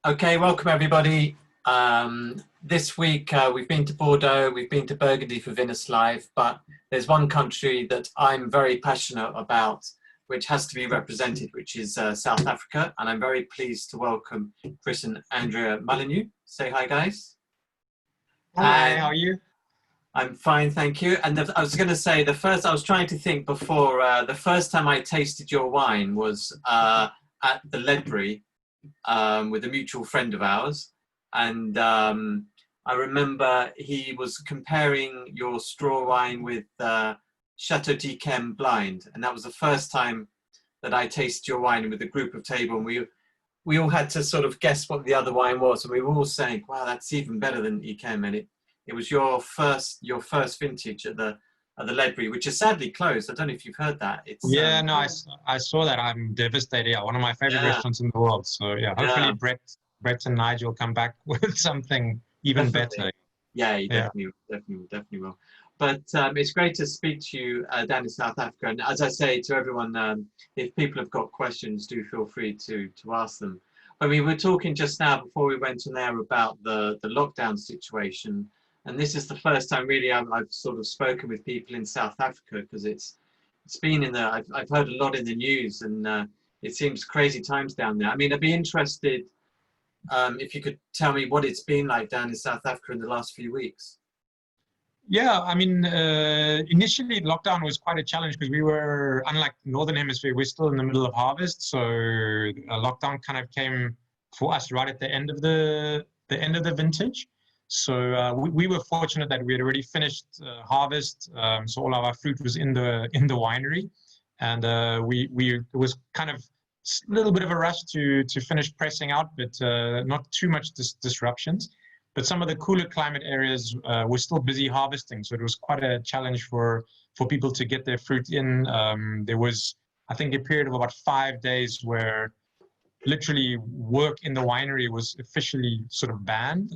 Okay, welcome everybody. This week we've been to Bordeaux, we've been to Burgundy for Vinous Live, but there's one country that I'm very passionate about, which has to be represented, which is South Africa. And I'm very pleased to welcome Chris and Andrea Mullineux. Say hi, guys. Hi, how are you? I'm fine, thank you. And I was going to say, I was trying to think before, the first time I tasted your wine was at the Ledbury with a mutual friend of ours. And I remember he was comparing your straw wine with Chateau d'Yquem Blind. And that was the first time that I tasted your wine with a group of table. And we all had to sort of guess what the other wine was. And we were all saying, wow, that's even better than Yquem. And it was your first vintage at the Ledbury, which is sadly closed. I don't know if you've heard that. It's Yeah, no, I saw that. I'm devastated. Yeah, one of my favorite yeah, restaurants in the world. So yeah, hopefully yeah, Brett and Nigel come back with something even definitely. better. Yeah, you Yeah. definitely will. But it's great to speak to you down in South Africa. And as I say to everyone, if people have got questions, do feel free to ask them. But we were talking just now before we went on air about the lockdown situation. And this is the first time really I've sort of spoken with people in South Africa, because it's been I've heard a lot in the news, and it seems crazy times down there. I mean, I'd be interested if you could tell me what it's been like down in South Africa in the last few weeks. Yeah, I mean, initially lockdown was quite a challenge because we were, unlike Northern Hemisphere, we're still in the middle of harvest. So lockdown kind of came for us right at the end of the end of the vintage. So we were fortunate that we had already finished harvest, so all of our fruit was in the winery, and it was kind of a little bit of a rush to finish pressing out, but not too much disruptions. But some of the cooler climate areas were still busy harvesting, so it was quite a challenge for people to get their fruit in. There was, I think, a period of about 5 days where literally work in the winery was officially sort of banned.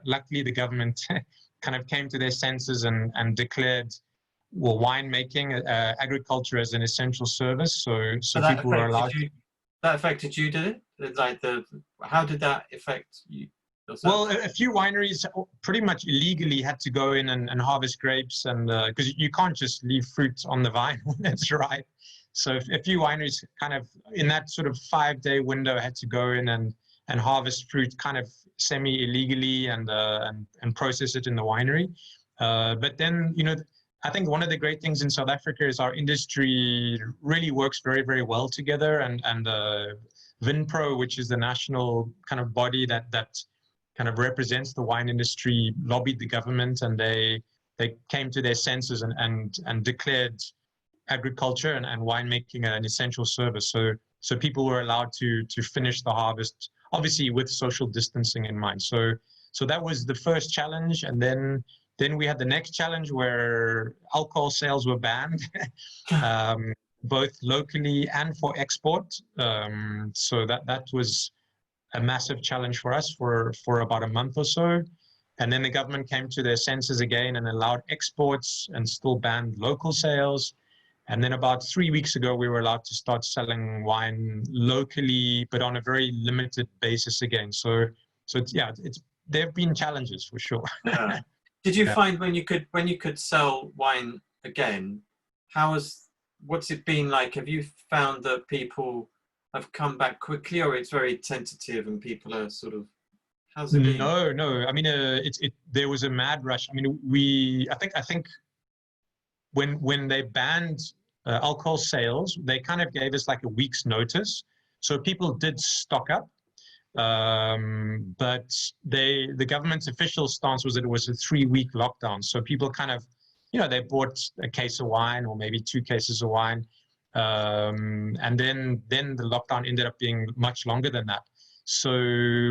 Luckily, the government kind of came to their senses and declared, well, winemaking, agriculture as an essential service. So that people were affected allowed. you? That affected you, did it? Like how did that affect you yourself? Well, a few wineries pretty much illegally had to go in and harvest grapes, and because you can't just leave fruit on the vine when it's ripe. So a few wineries kind of in that sort of 5 day window had to go in and harvest fruit kind of semi-illegally and process it in the winery. But then, I think one of the great things in South Africa is our industry really works very, very well together, and Vinpro, which is the national kind of body that kind of represents the wine industry, lobbied the government, and they came to their senses and declared agriculture and winemaking an essential service. So people were allowed to finish the harvest, obviously with social distancing in mind. So that was the first challenge, and then we had the next challenge where alcohol sales were banned, both locally and for export. So that was a massive challenge for us for about a month or so. And then the government came to their senses again and allowed exports and still banned local sales. And then about 3 weeks ago, we were allowed to start selling wine locally, but on a very limited basis again. So there have been challenges for sure. Yeah. Did you Yeah. find when you could sell wine again, what's it been like? Have you found that people have come back quickly, or it's very tentative and people are sort of, how's it been? No. I mean, there was a mad rush. I mean, I think when they banned alcohol sales, they kind of gave us like a week's notice. So people did stock up. But the government's official stance was that it was a 3-week lockdown. So people kind of, they bought a case of wine or maybe 2 cases of wine. And then the lockdown ended up being much longer than that. So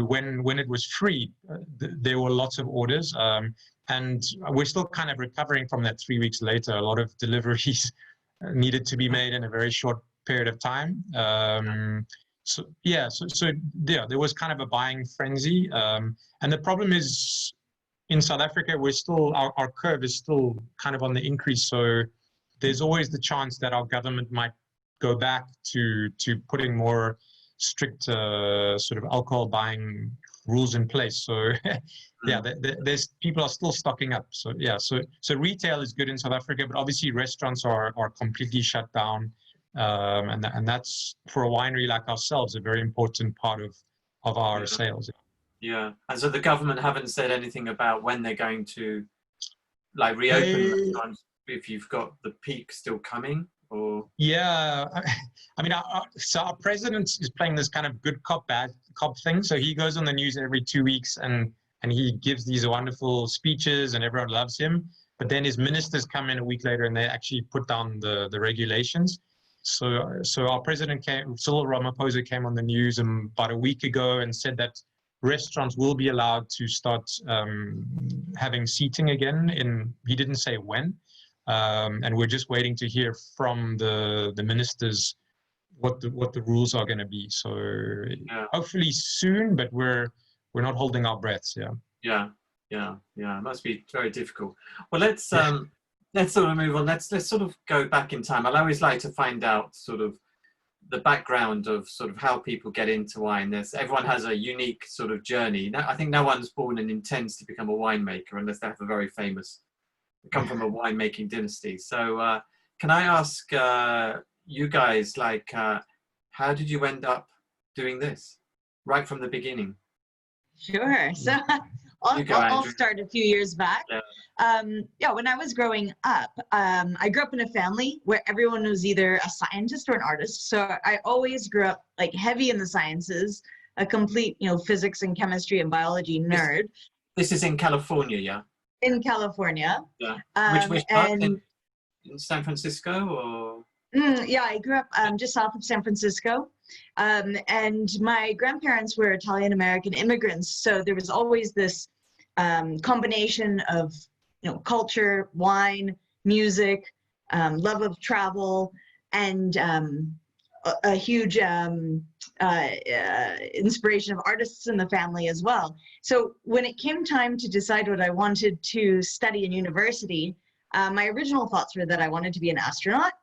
when it was free, there were lots of orders. And we're still kind of recovering from that 3 weeks later. A lot of deliveries needed to be made in a very short period of time. So there was kind of a buying frenzy. And the problem is in South Africa, we're still, our curve is still kind of on the increase. So there's always the chance that our government might go back to putting more strict sort of alcohol buying rules in place. So yeah, there's people are still stocking up. So yeah, so retail is good in South Africa, but obviously restaurants are completely shut down, and that's for a winery like ourselves a very important part of our sales. Yeah, and so the government haven't said anything about when they're going to like reopen restaurants, if you've got the peak still coming, or yeah, I mean, so our president is playing this kind of good cop, bad cop thing. So he goes on the news every 2 weeks and he gives these wonderful speeches and everyone loves him. But then his ministers come in a week later and they actually put down the regulations. So our president Cyril Ramaphosa came on the news about a week ago and said that restaurants will be allowed to start having seating again. He didn't say when. And we're just waiting to hear from the ministers what the rules are going to be. So hopefully soon, but we're not holding our breaths. Yeah. It must be very difficult. Well, let's sort of move on. Let's sort of go back in time. I always like to find out sort of the background of sort of how people get into wine. Everyone has a unique sort of journey. I think no one's born and intends to become a winemaker unless they have a very famous, come from a winemaking dynasty. So can I ask you guys, like, how did you end up doing this right from the beginning? Sure. So I'll start a few years back. When I was growing up, I grew up in a family where everyone was either a scientist or an artist. So I always grew up like heavy in the sciences, a complete, physics and chemistry and biology nerd. This is in California, yeah? In California. Yeah. Which part? In San Francisco, or? Yeah, I grew up just south of San Francisco. And my grandparents were Italian American immigrants. So there was always this combination of, culture, wine, music, love of travel, and a huge inspiration of artists in the family as well. So when it came time to decide what I wanted to study in university, my original thoughts were that I wanted to be an astronaut.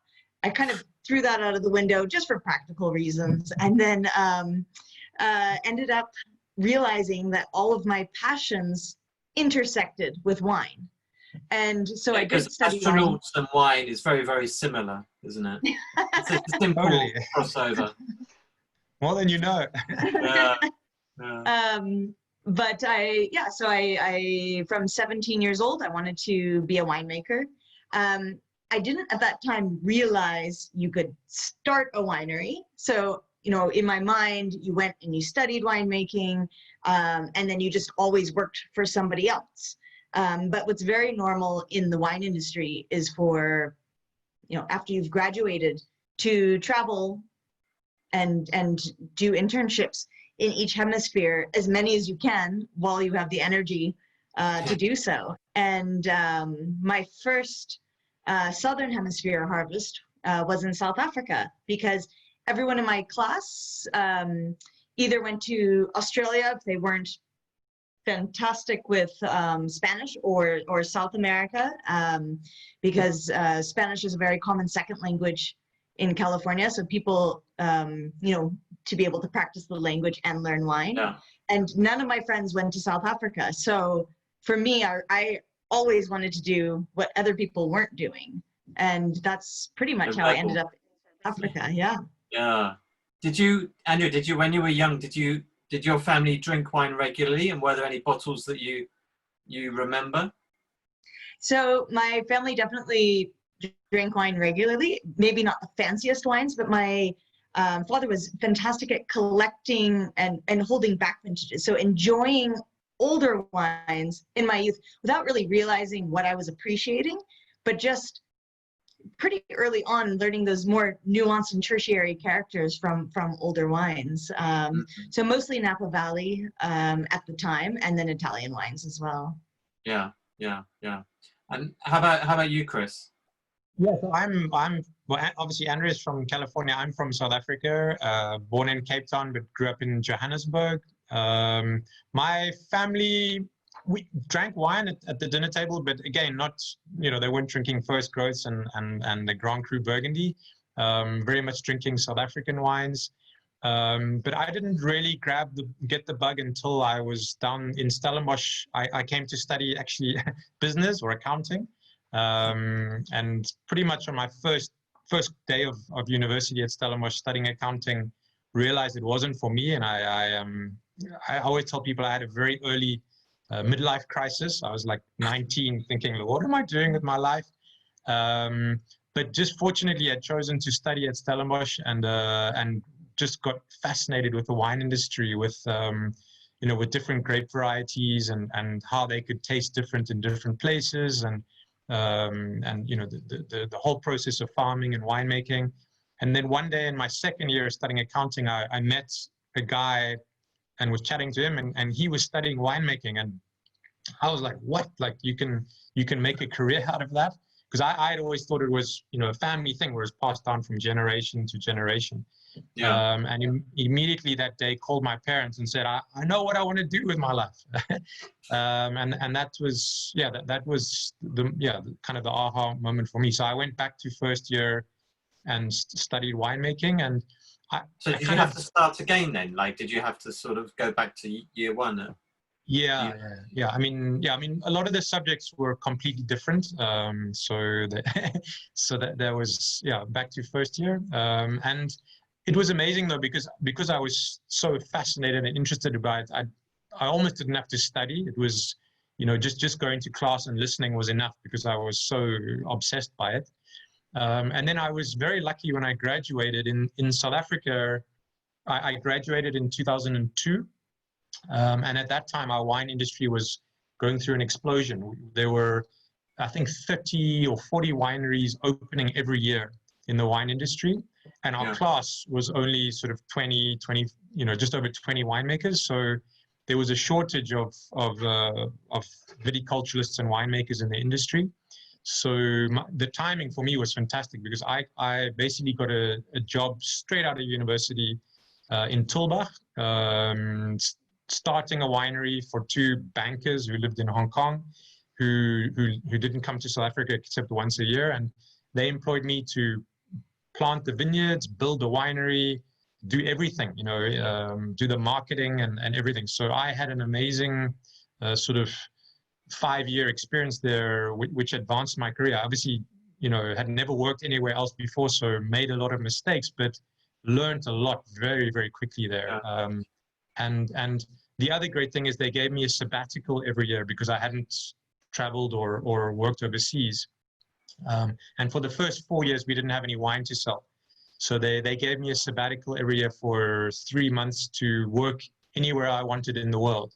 I kind of threw that out of the window just for practical reasons, and then ended up realizing that all of my passions intersected with wine. And so I did study wine. Astronauts and wine is very, very similar, isn't it? It's a simple crossover. More than you know. But I from 17 years old, I wanted to be a winemaker. I didn't at that time realize you could start a winery. So, in my mind, you went and you studied winemaking, and then you just always worked for somebody else. But what's very normal in the wine industry is for, after you've graduated, to travel and do internships in each hemisphere, as many as you can, while you have the energy to do so. And my first Southern Hemisphere harvest was in South Africa, because everyone in my class either went to Australia if they weren't fantastic with Spanish, or South America, because Spanish is a very common second language in California. So people, to be able to practice the language and learn wine. Yeah. And none of my friends went to South Africa. So for me, I always wanted to do what other people weren't doing. And that's pretty much how I ended up in Africa. Yeah. Yeah. Andrea, when you were young, did your family drink wine regularly, and were there any bottles that you remember? So my family definitely drank wine regularly, maybe not the fanciest wines, but my father was fantastic at collecting and holding back vintages. So enjoying older wines in my youth without really realizing what I was appreciating, but just pretty early on learning those more nuanced and tertiary characters from older wines. So mostly Napa Valley at the time, and then Italian wines as well. Yeah. And how about you, Chris? Yeah, so well, obviously Andrea's from California. I'm from South Africa, born in Cape Town, but grew up in Johannesburg. My family, we drank wine at the dinner table, but again, not, they weren't drinking First Growths and the Grand Cru Burgundy, very much drinking South African wines. But I didn't really get the bug until I was down in Stellenbosch. I came to study actually business or accounting, and pretty much on my first day of university at Stellenbosch studying accounting, realized it wasn't for me. And I always tell people I had a very early midlife crisis. I was like 19, thinking, what am I doing with my life? But just fortunately, I'd chosen to study at Stellenbosch and just got fascinated with the wine industry, with with different grape varieties and how they could taste different in different places, and the whole process of farming and winemaking. And then one day in my second year studying accounting, I met a guy and was chatting to him, and he was studying winemaking, and I was like, what? Like you can make a career out of that? Because I had always thought it was a family thing where it's passed down from generation to generation. Yeah. And immediately that day called my parents and said, I know what I want to do with my life. And that was that was the kind of the aha moment for me. So I went back to first year and studied winemaking. And so did you have to start again then? Like, did you have to sort of go back to year one? Yeah. I mean, a lot of the subjects were completely different. So that was back to first year. And it was amazing though, because I was so fascinated and interested about it. I almost didn't have to study. It was, just going to class and listening was enough because I was so obsessed by it. And then I was very lucky when I graduated in South Africa. I graduated in 2002. And at that time, our wine industry was going through an explosion. There were, I think, 30 or 40 wineries opening every year in the wine industry. And our class was only sort of 20, just over 20 winemakers. So there was a shortage of viticulturists and winemakers in the industry. So the timing for me was fantastic because I basically got a job straight out of university in Tulbagh, starting a winery for two bankers who lived in Hong Kong, who didn't come to South Africa except once a year. And they employed me to plant the vineyards, build the winery, do everything, do the marketing and everything. So I had an amazing sort of 5-year experience there, which advanced my career. Obviously, had never worked anywhere else before, so made a lot of mistakes, but learned a lot very, very quickly there. And the other great thing is they gave me a sabbatical every year because I hadn't traveled or worked overseas. And for the first 4 years, we didn't have any wine to sell. So they gave me a sabbatical every year for 3 months to work anywhere I wanted in the world.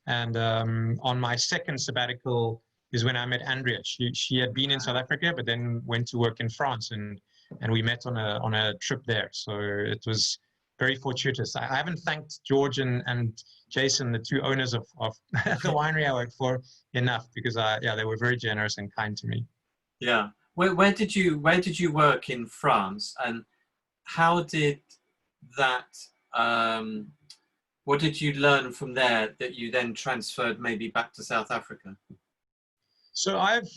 And on my second sabbatical is when I met Andrea. She had been in South Africa, but then went to work in France, and we met on a trip there. So it was very fortuitous. I haven't thanked George and Jason, the two owners of the winery I worked for, enough because they were very generous and kind to me. Yeah. Where did you work in France, and how did that? What did you learn from there that you then transferred maybe back to South Africa? So I've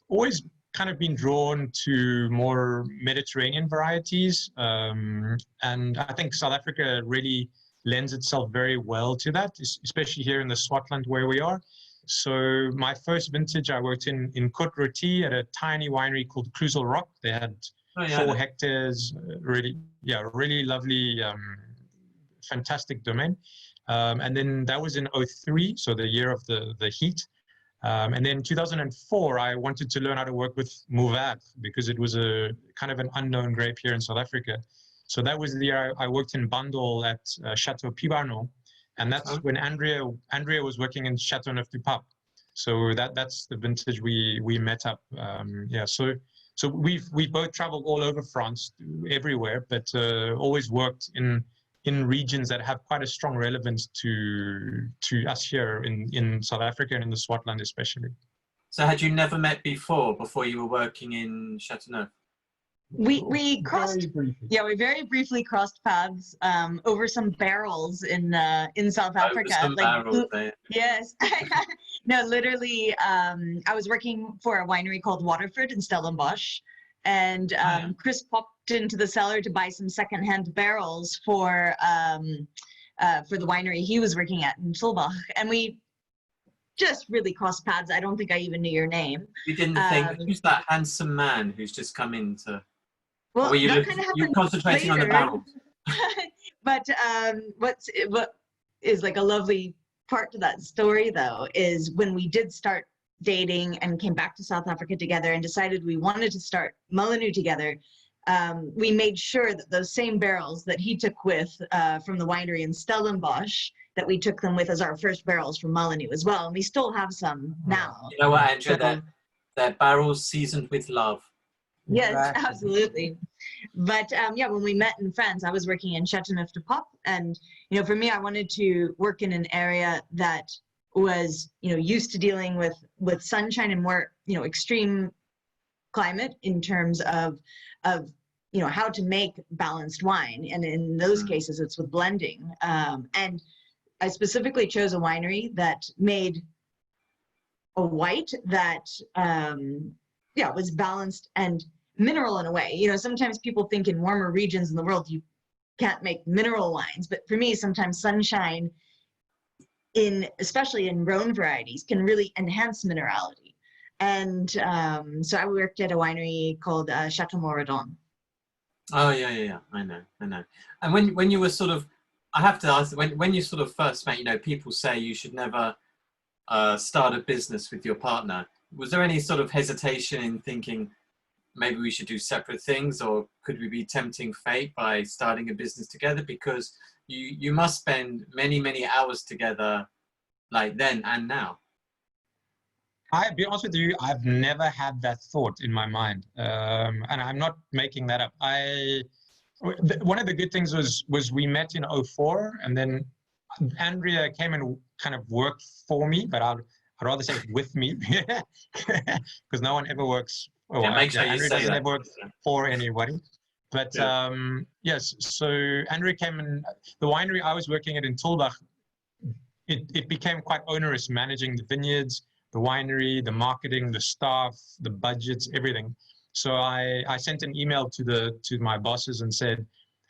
always kind of been drawn to more Mediterranean varieties, and I think South Africa really lends itself very well to that, especially here in the Swartland where we are. So my first vintage I worked in Côte Rôtie at a tiny winery called Cruzel Rock. They had 4 hectares, really lovely, fantastic domain. And then that was in 2003, so the year of the heat. And then 2004, I wanted to learn how to work with Mourvèdre because it was a kind of an unknown grape here in South Africa. So that was the year I worked in Bandol at Chateau Pibarno. And that's when Andrea was working in Châteauneuf-du-Pape. So that's the vintage we met up. So we've both traveled all over France, everywhere, but always worked in regions that have quite a strong relevance to us here in South Africa and in the Swartland especially. So had you never met before you were working in Châteauneuf? We crossed, we very briefly crossed paths over some barrels in South Africa. Some barrels there. Yes, no, literally. I was working for a winery called Waterford in Stellenbosch, and Chris popped into the cellar to buy some secondhand barrels for the winery he was working at in Tulbach, and we just really crossed paths. I don't think I even knew your name. You didn't think, who's that handsome man who's just come in to... Well, were you, that kind of you happened concentrating on the later. barrels? But what is like a lovely part to that story, though, is when we did start dating and came back to South Africa together and decided we wanted to start Mullineux together, we made sure that those same barrels that he took with from the winery in Stellenbosch, that we took them with as our first barrels from Mullineux as well. And we still have some now. You know what, Andrea, they're barrels seasoned with love. Yes, Exactly. absolutely. But yeah, when we met in France, I was working in Châteauneuf-du-Pape, and you know, for me, I wanted to work in an area that was, you know, used to dealing with sunshine and more, you know, extreme climate in terms of you know, how to make balanced wine, and in those cases, it's with blending. And I specifically chose a winery that made a white that yeah, was balanced and mineral in a way. You know, sometimes people think in warmer regions in the world you can't make mineral wines, but for me, sometimes sunshine, especially in Rhone varieties, can really enhance minerality. And so I worked at a winery called Chateau Moradon. Oh yeah, I know. And when you were sort of, I have to ask, when you sort of first met, you know, people say you should never start a business with your partner. Was there any sort of hesitation in thinking maybe we should do separate things, or could we be tempting fate by starting a business together? Because you must spend many hours together, like then and now. I'll be honest with you, I've never had that thought in my mind, and I'm not making that up. One of the good things was we met in 2004, and then Andrea came and kind of worked for me, but I'd rather say with me, because no one ever works. Yeah, make sure you Andrea say doesn't that. ever work for anybody. But Yeah. yes, so Andrea came, and the winery I was working at in Tulbach, it became quite onerous managing the vineyards, the winery, the marketing, the staff, the budgets, everything. So I sent an email to my bosses and said,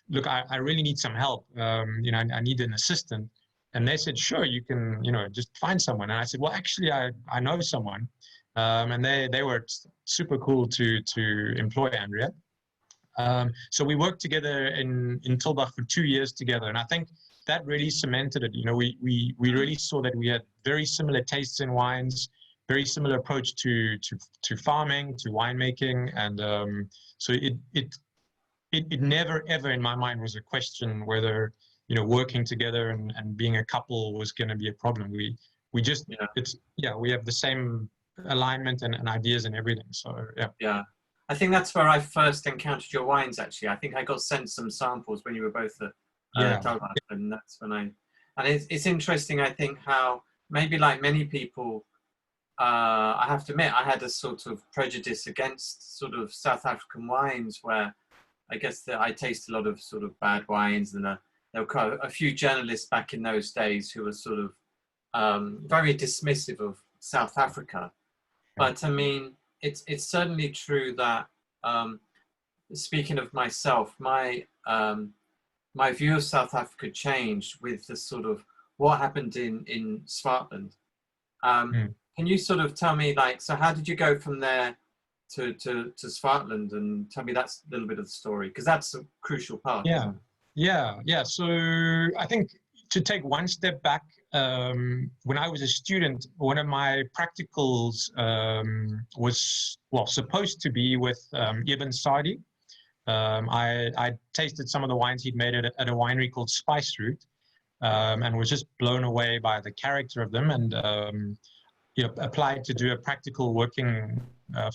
look, I really need some help. You know, I need an assistant. And they said, sure, you can, you know, just find someone. And I said, well, actually, I know someone. And they were super cool to employ Andrea. So we worked together in Tulbach for 2 years together. And I think that really cemented it. You know, we really saw that we had very similar tastes in wines, very similar approach to farming, to winemaking. And so it never, ever in my mind was a question whether, you know, working together and being a couple was going to be a problem. We just, we have the same alignment and ideas and everything. So, yeah. Yeah. I think that's where I first encountered your wines, actually. I think I got sent some samples when you were both at Tulbach, and that's when and it's interesting, I think, how maybe like many people, I have to admit, I had a sort of prejudice against sort of South African wines, where I guess that I taste a lot of sort of bad wines, and there were quite a few journalists back in those days who were sort of very dismissive of South Africa. But I mean, it's certainly true that, speaking of myself, my view of South Africa changed with the sort of what happened in Swartland. Can you sort of tell me, like, so how did you go from there to Swartland, and tell me that's a little bit of the story, because that's a crucial part. Yeah. So I think to take one step back, when I was a student, one of my practicals was, well, supposed to be with Ibn Sadi. I tasted some of the wines he'd made at a winery called Spice Root, and was just blown away by the character of them, and you know, applied to do a practical working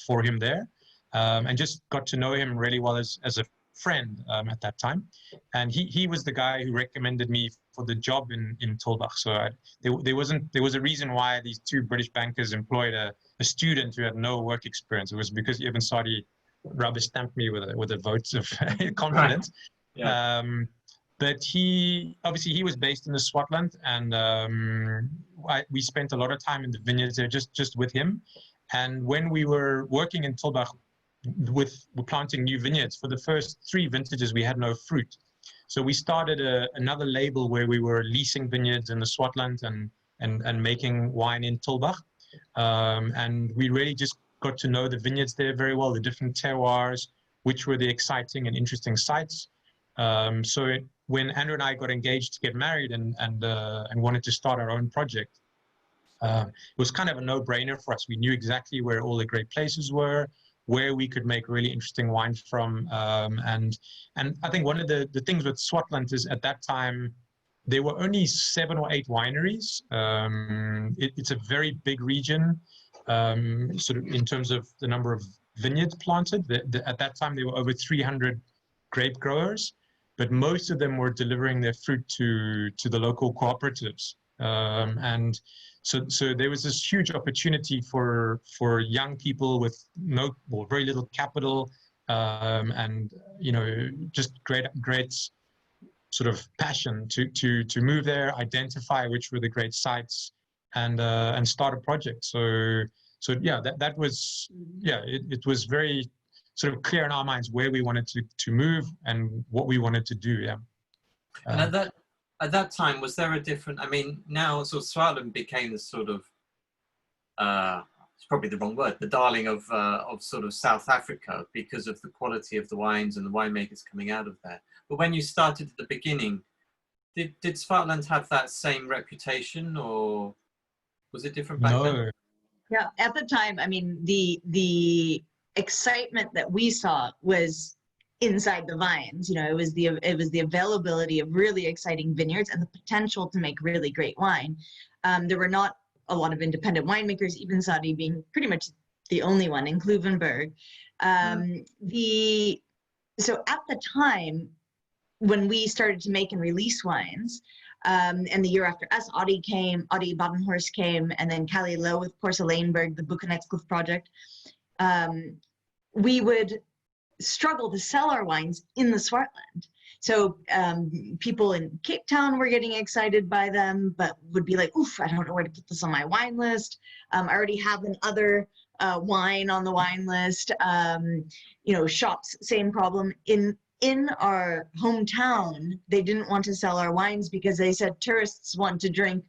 for him there, and just got to know him really well as a friend at that time. And he was the guy who recommended me for the job in Tulbach. So there was a reason why these two British bankers employed a student who had no work experience. It was because Ibn Sadi rubber stamped me with a vote of confidence. Right. Yeah. But he was based in the Swartland, and we spent a lot of time in the vineyards there just with him. And when we were working in Tulbach, we're planting new vineyards. For the first 3 vintages, we had no fruit. So we started another label where we were leasing vineyards in the Swartland and making wine in Tulbagh. And we really just got to know the vineyards there very well, the different terroirs, which were the exciting and interesting sites. So when Andrew and I got engaged to get married and wanted to start our own project, it was kind of a no-brainer for us. We knew exactly where all the great places were, where we could make really interesting wine from. And I think one of the things with Swartland is at that time, there were only 7 or 8 wineries. It's a very big region, sort of in terms of the number of vineyards planted. At that time, there were over 300 grape growers, but most of them were delivering their fruit to the local cooperatives. And so there was this huge opportunity for young people with very little capital, and just great sort of passion to move there, identify which were the great sites, and start a project. So yeah, that was, yeah, it was very sort of clear in our minds where we wanted to move and what we wanted to do. Yeah. And at that time, was there a different, I mean, now sort of Swartland became the sort of, it's probably the wrong word, the darling of sort of South Africa because of the quality of the wines and the winemakers coming out of there. But when you started at the beginning, did Swartland have that same reputation, or was it different back then? Yeah, at the time, I mean, the excitement that we saw was inside the vines. It was the availability of really exciting vineyards and the potential to make really great wine. There were not a lot of independent winemakers, even Saudi being pretty much the only one in Kluvenberg. So at the time, when we started to make and release wines, and the year after us, Audi Badenhorst came, and then Leeu with Porceleinberg, the Buchenexcliffe project. We would struggle to sell our wines in the Swartland. So people in Cape Town were getting excited by them, but would be like, oof, I don't know where to put this on my wine list. I already have another wine on the wine list. Shops, same problem. In our hometown, they didn't want to sell our wines because they said tourists want to drink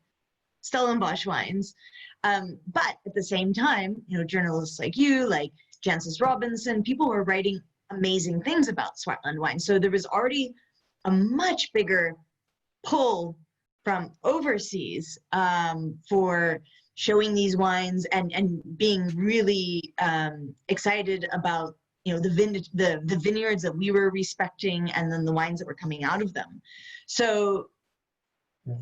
Stellenbosch wines. But at the same time, journalists like you, like Jancis Robinson, people were writing amazing things about Swartland wine. So there was already a much bigger pull from overseas for showing these wines and being really excited about the vineyards that we were respecting, and then the wines that were coming out of them. So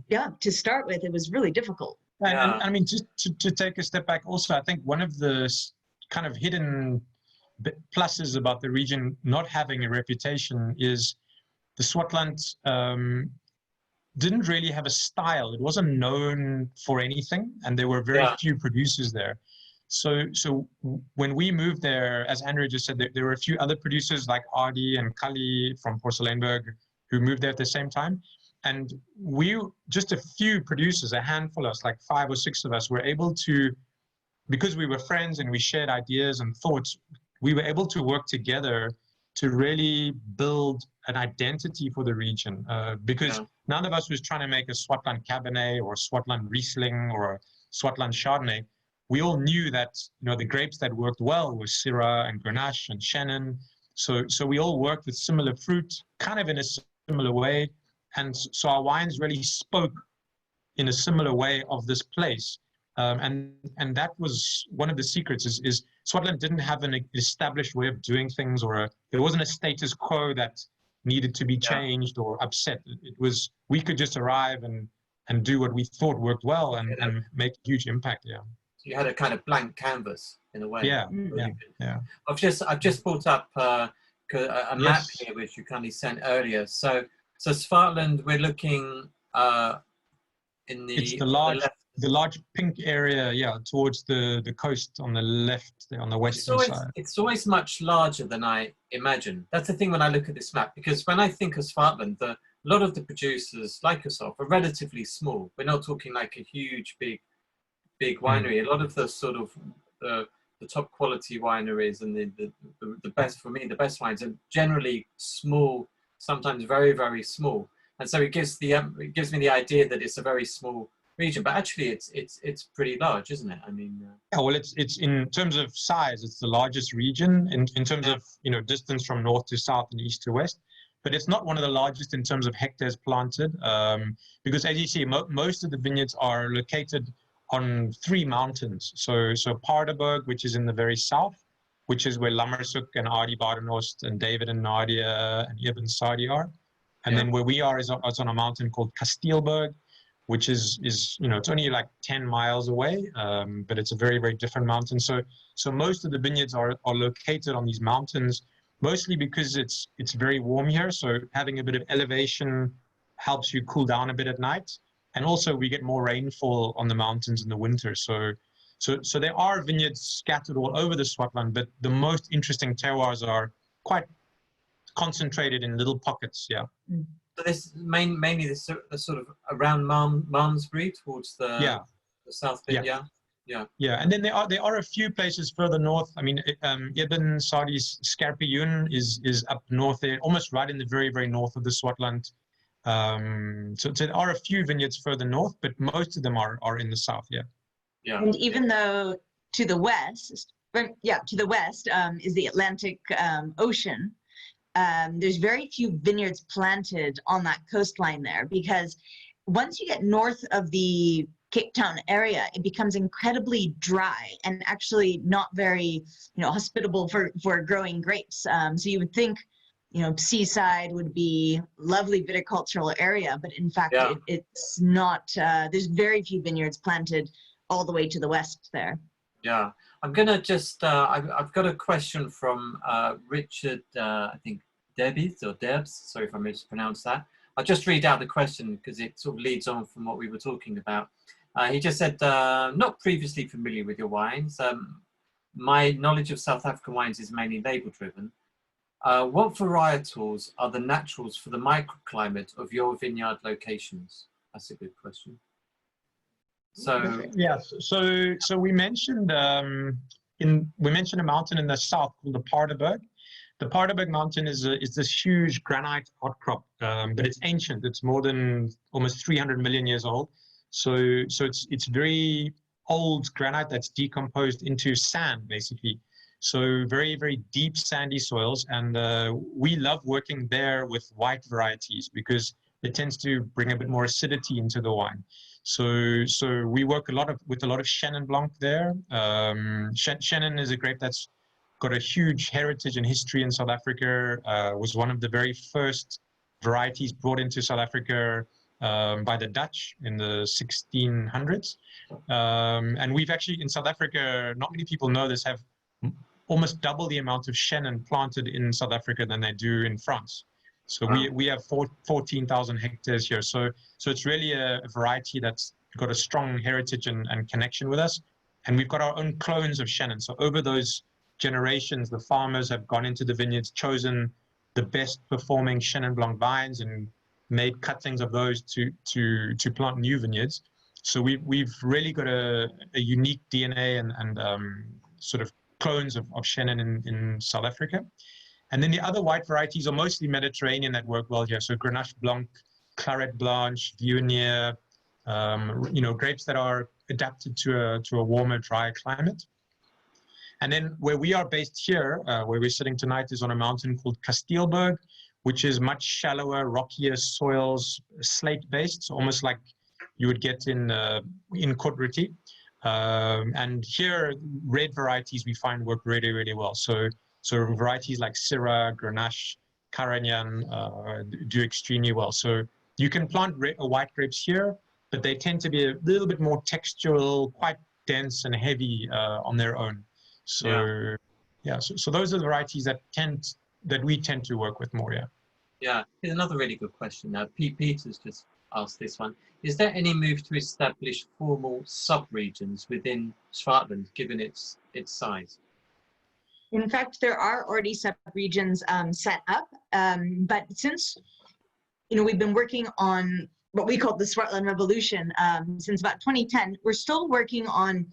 yeah, to start with, it was really difficult. And I mean, just to take a step back also, I think one of the kind of hidden pluses about the region not having a reputation is the Swartland didn't really have a style. It wasn't known for anything, and there were very few producers there. So when we moved there, as Andrea just said, there were a few other producers like Adi and Kali from Porceleinberg who moved there at the same time. And just a few producers, a handful of us, like 5 or 6 of us, were able to, because we were friends and we shared ideas and thoughts, we were able to work together to really build an identity for the region. Because none of us was trying to make a Swartland Cabernet or a Swartland Riesling or a Swartland Chardonnay. We all knew that the grapes that worked well were Syrah and Grenache and Chenin. So we all worked with similar fruit, kind of in a similar way. And so our wines really spoke in a similar way of this place. And that was one of the secrets is Swartland didn't have an established way of doing things, or there wasn't a status quo that needed to be changed or upset. It was, we could just arrive and do what we thought worked well and make a huge impact. Yeah. So you had a kind of blank canvas in a way. Yeah. Really Yeah. I've just brought up a map here which you kindly sent earlier. So Swartland, we're looking in the it's the large pink area, towards the coast on the left, on the western side. It's always much larger than I imagine. That's the thing when I look at this map, because when I think of Swartland, a lot of the producers like yourself are relatively small. We're not talking like a huge, big winery. A lot of the sort of the top quality wineries and the best, for me, the best wines are generally small, sometimes very, very small. And so it gives me the idea that it's a very small region, but actually it's pretty large, isn't it? I mean, yeah, well, it's in terms of size, it's the largest region in terms of, you know, distance from north to south and east to west. But it's not one of the largest in terms of hectares planted, because as you see, most of the vineyards are located on 3 mountains. So Paardenberg, which is in the very south, which is where Lammersoek and Adi Badenhorst and David and Nadia and Ibn Sadi are. And then where we are is on a mountain called Kasteelberg, which is you know, it's only like 10 miles away, but it's a very, very different mountain. So most of the vineyards are located on these mountains, mostly because it's very warm here. So having a bit of elevation helps you cool down a bit at night. And also we get more rainfall on the mountains in the winter. So there are vineyards scattered all over the Swartland, but the most interesting terroirs are quite concentrated in little pockets, yeah. So this mainly the sort of around Malmesbury towards the south bit, yeah. And then there are a few places further north. I mean, Ibn Sadi's Skerpioen is up north there, almost right in the very, very north of the Swartland. So there are a few vineyards further north, but most of them are in the south, yeah. And even though to the west is the Atlantic Ocean, there's very few vineyards planted on that coastline there, because once you get north of the Cape Town area, it becomes incredibly dry and actually not very, hospitable for growing grapes. So you would think, seaside would be lovely viticultural area, but in fact, it's not. There's very few vineyards planted all the way to the west there. Yeah, I'm gonna just. I've got a question from Richard. I think Debs or Debs. Sorry if I mispronounced that. I'll just read out the question because it sort of leads on from what we were talking about. He just said, not previously familiar with your wines. My knowledge of South African wines is mainly label driven. What varietals are the naturals for the microclimate of your vineyard locations? That's a good question. So yes, so we mentioned a mountain in the south called the Paardenberg. The Paardenberg mountain is this huge granite outcrop, but it's ancient. It's more than almost 300 million years old. So it's very old granite that's decomposed into sand, basically. So very, very deep sandy soils, and we love working there with white varieties because it tends to bring a bit more acidity into the wine. So we work with a lot of Chenin Blanc there. Chenin is a grape that's got a huge heritage and history in South Africa. Was one of the very first varieties brought into South Africa by the Dutch in the 1600s. And we've actually, in South Africa, not many people know this, have almost double the amount of Chenin planted in South Africa than they do in France. So we have 14,000 hectares here. So it's really a variety that's got a strong heritage and connection with us. And we've got our own clones of Chenin. So over those generations, the farmers have gone into the vineyards, chosen the best performing Chenin Blanc vines and made cuttings of those to plant new vineyards. So we've really got a unique DNA and sort of clones of Chenin in South Africa. And then the other white varieties are mostly Mediterranean that work well here. So Grenache Blanc, Claret Blanche, Viognier, grapes that are adapted to a warmer, drier climate. And then where we are based here, where we're sitting tonight, is on a mountain called Kasteelberg, which is much shallower, rockier soils, slate-based, so almost like you would get in Côte-Rôtie. And here, red varieties we find work really, really well. So varieties like Syrah, Grenache, Carignan do extremely well. So you can plant white grapes here, but they tend to be a little bit more textural, quite dense and heavy on their own. So so those are the varieties that we tend to work with more. Yeah, here's another really good question. Pete Peters just asked this one. Is there any move to establish formal sub-regions within Swartland, given its size? In fact, there are already sub-regions set up, but since we've been working on what we call the Swartland Revolution since about 2010, we're still working on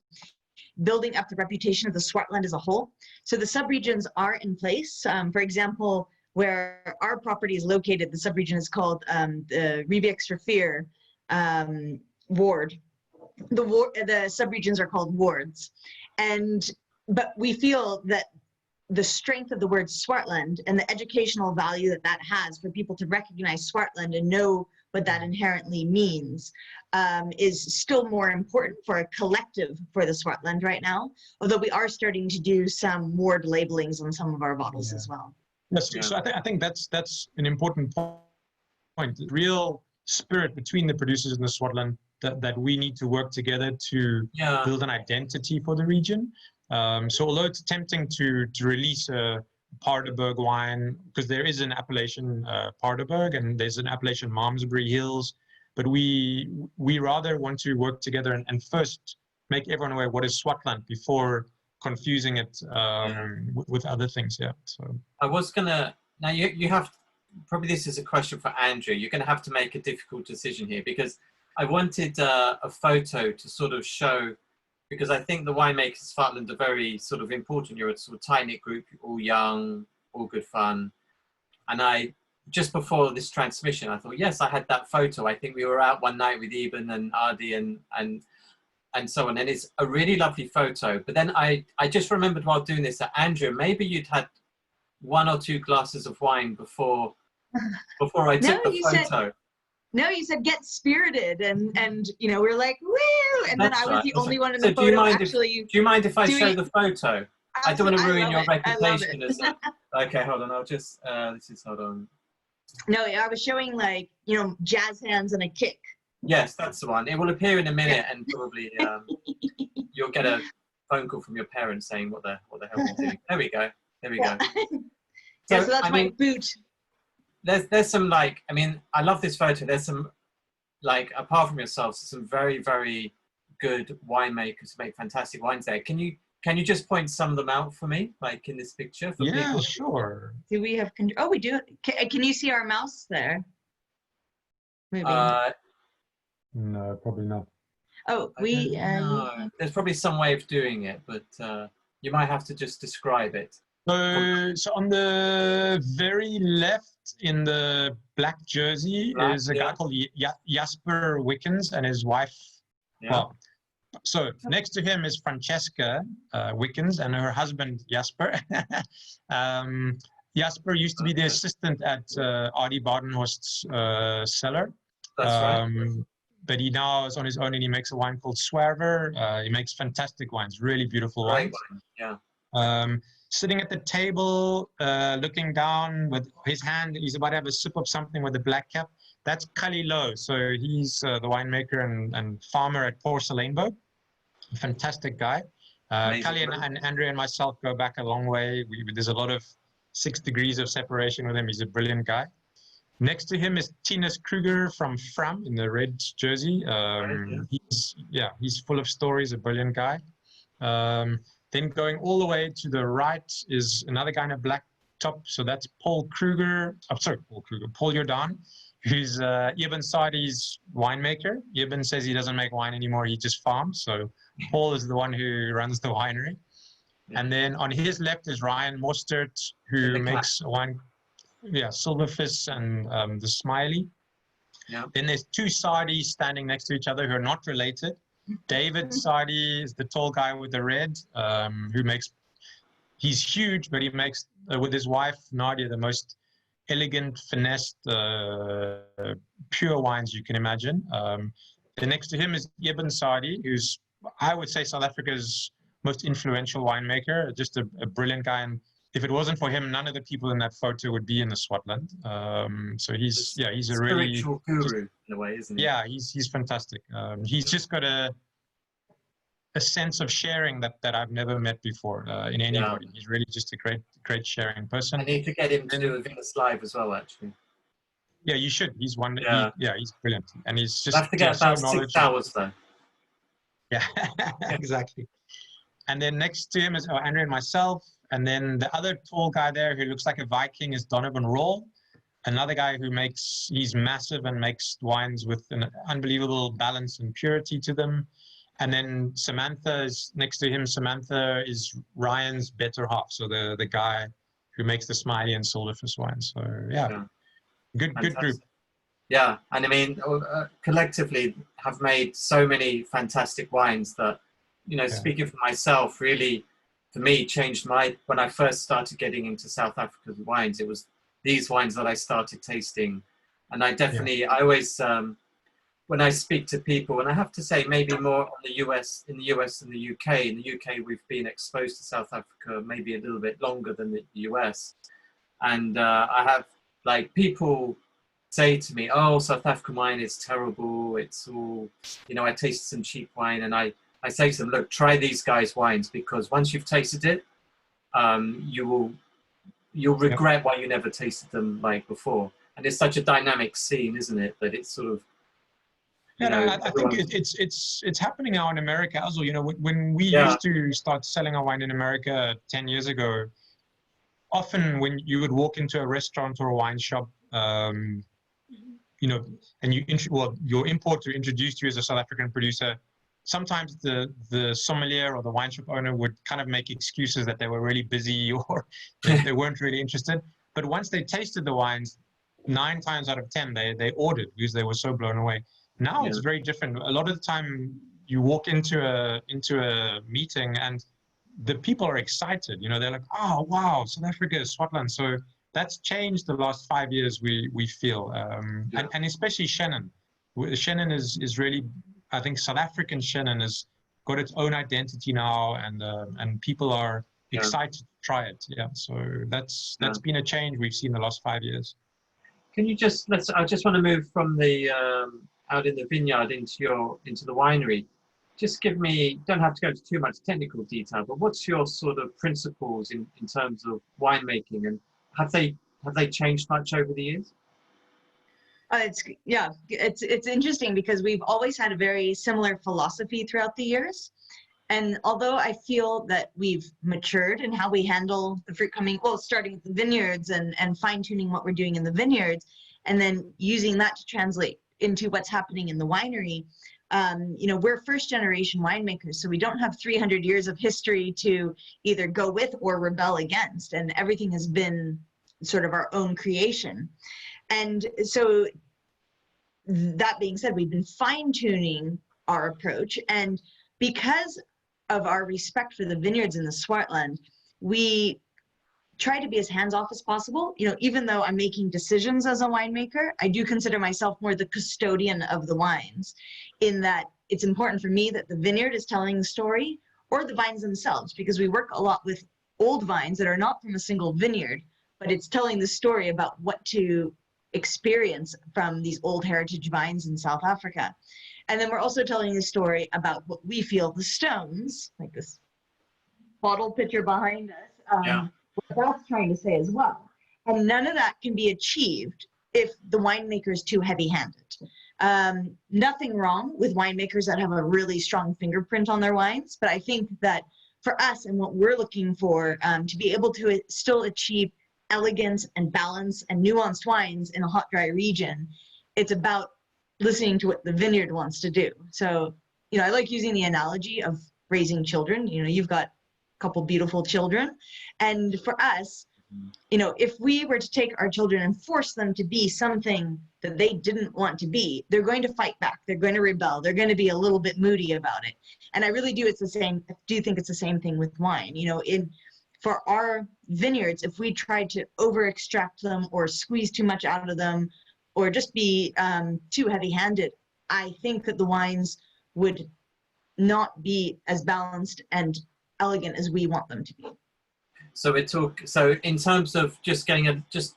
building up the reputation of the Swartland as a whole. So the subregions are in place. For example, where our property is located, the subregion is called the Riebeeksrivier ward. The subregions are called wards. But we feel that the strength of the word Swartland and the educational value that that has for people to recognize Swartland and know what that inherently means is still more important for a collective for the Swartland right now, although we are starting to do some ward labelings on some of our bottles as well. Yes, so I think that's an important point. The real spirit between the producers in the Swartland that we need to work together to build an identity for the region. So although it's tempting to release a Paardeberg wine, because there is an appellation Paardeberg and there's an appellation Malmesbury Hills, but we rather want to work together and first make everyone aware what is Swartland before confusing it with other things. So I was gonna, now you have, probably this is a question for Andrea, you're gonna have to make a difficult decision here, because I wanted a photo to sort of show, because I think the winemakers of Swartland are very sort of important. You're a sort of tight-knit group, all young, all good fun. And I, just before this transmission, I thought, yes, I had that photo. I think we were out one night with Eben and Ardi and so on. And it's a really lovely photo. But then I just remembered while doing this that, Andrea, maybe you'd had 1 or 2 glasses of wine before I took the photo. No, you said get spirited, and you know, we're like, woo, and then I was the only one in the photo. Do you mind if I show the photo? I don't want to ruin your reputation as a... Okay, hold on, I'll just, hold on. No, I was showing, like, you know, jazz hands and a kick. Yes, that's the one. It will appear in a minute, and probably you'll get a phone call from your parents saying, what the hell are you doing? There we go, So that's my boot. There's some, like, I mean, I love this photo. There's some, like, apart from yourselves, some very, very good winemakers who make fantastic wines there. Can you just point some of them out for me, like in this picture? For people? Sure. Do we have, oh, we do. Can you see our mouse there? Maybe. No, probably not. Oh, no. There's probably some way of doing it, but you might have to just describe it. So on the very left in the black jersey is a guy called Jasper Wickens and his wife. Well, so next to him is Francesca Wickens and her husband Jasper. Jasper used to be the assistant at Ardi Badenhorst's cellar. That's right. But he now is on his own and he makes a wine called Swerver. He makes fantastic wines, really beautiful wines. Sitting at the table, looking down with his hand, he's about to have a sip of something with a black cap. That's Leeu. So he's the winemaker and farmer at Porcelainbow. Fantastic guy. Cully and Andrea and myself go back a long way. There's a lot of 6 degrees of separation with him. He's a brilliant guy. Next to him is Tinus Kruger from Fram in the red jersey. He's full of stories, a brilliant guy. Then going all the way to the right is another guy in a black top. So that's Paul Jordan, who's Eben Sadi's winemaker. Eben says he doesn't make wine anymore, he just farms. So Paul is the one who runs the winery. And then on his left is Ryan Mostert, who makes wine, Silverfish and the Smiley. Then there's 2 Sadis standing next to each other who are not related. David Sadi is the tall guy with the red, he's huge, but he makes, with his wife, Nadia, the most elegant, finessed, pure wines you can imagine. Then next to him is Eben Sadi, who's, I would say, South Africa's most influential winemaker, just a brilliant guy. And if it wasn't for him, none of the people in that photo would be in the Swartland. So he's a really spiritual guru in a way, isn't he? Yeah, he's fantastic. He's just got a sense of sharing that I've never met before in anybody. He's really just a great sharing person. I need to get him to do a Vinous live as well, actually. Yeah, you should. He's one. He's brilliant, and he's just. I have to get about 6 hours though. Yeah, exactly. And then next to him is Andrea and myself. And then the other tall guy there who looks like a Viking is Donovan Roll, another guy who he's massive and makes wines with an unbelievable balance and purity to them. And then Samantha is next to him. Samantha is Ryan's better half, so the guy who makes the Smiley and Silverfish wine. So yeah. Good group. Fantastic. Yeah, and I mean, collectively have made so many fantastic wines that, you know, speaking for myself, really, for me, changed when I first started getting into South African wines, it was these wines that I started tasting. And I definitely, I always, when I speak to people, and I have to say maybe more on in the US and the UK. In the UK, we've been exposed to South Africa maybe a little bit longer than the US. And I have, like, people say to me, oh, South African wine is terrible. It's all, you know, I tasted some cheap wine, and I say to them, look, try these guys' wines, because once you've tasted it, you'll regret why you never tasted them like before. And it's such a dynamic scene, isn't it? That it's sort of, I think it's happening now in America as well. You know, when we used to start selling our wine in America 10 years ago, often when you would walk into a restaurant or a wine shop, you know, and your importer introduced you as a South African producer, sometimes the sommelier or the wine shop owner would kind of make excuses that they were really busy or they weren't really interested. But once they tasted the wines, 9 times out of 10, they ordered because they were so blown away. Now it's very different. A lot of the time you walk into a meeting and the people are excited. You know, they're like, oh, wow, South Africa, Swartland. So that's changed the last 5 years, we feel. And especially Shannon. Shannon is really, I think South African Shannon has got its own identity now, and people are excited to try it. Yeah, so that's been a change we've seen the last 5 years. Can you just, I just want to move from the out in the vineyard into the winery. Just give me, don't have to go into too much technical detail, but what's your sort of principles in terms of winemaking, and have they changed much over the years? It's interesting because we've always had a very similar philosophy throughout the years. And although I feel that we've matured in how we handle the fruit coming, well, starting with the vineyards and fine-tuning what we're doing in the vineyards, and then using that to translate into what's happening in the winery. You know, we're first-generation winemakers, so we don't have 300 years of history to either go with or rebel against, and everything has been sort of our own creation. And so that being said, we've been fine-tuning our approach, and because of our respect for the vineyards in the Swartland, we try to be as hands-off as possible. You know, even though I'm making decisions as a winemaker, I do consider myself more the custodian of the wines, in that it's important for me that the vineyard is telling the story, or the vines themselves, because we work a lot with old vines that are not from a single vineyard, but it's telling the story about what to experience from these old heritage vines in South Africa. And then we're also telling the story about what we feel the stones, like this bottle picture behind us, what that's trying to say as well. And none of that can be achieved if the winemaker is too heavy-handed. Nothing wrong with winemakers that have a really strong fingerprint on their wines, but I think that for us and what we're looking for, to be able to still achieve elegance and balance and nuanced wines in a hot, dry region, it's about listening to what the vineyard wants to do. So, you know, I like using the analogy of raising children. You know, you've got a couple beautiful children. And for us, you know, if we were to take our children and force them to be something that they didn't want to be, they're going to fight back. They're going to rebel. They're going to be a little bit moody about it. And I really do think it's the same thing with wine. You know, for our vineyards, if we tried to over extract them or squeeze too much out of them, or just be too heavy-handed, I think that the wines would not be as balanced and elegant as we want them to be. So in terms of just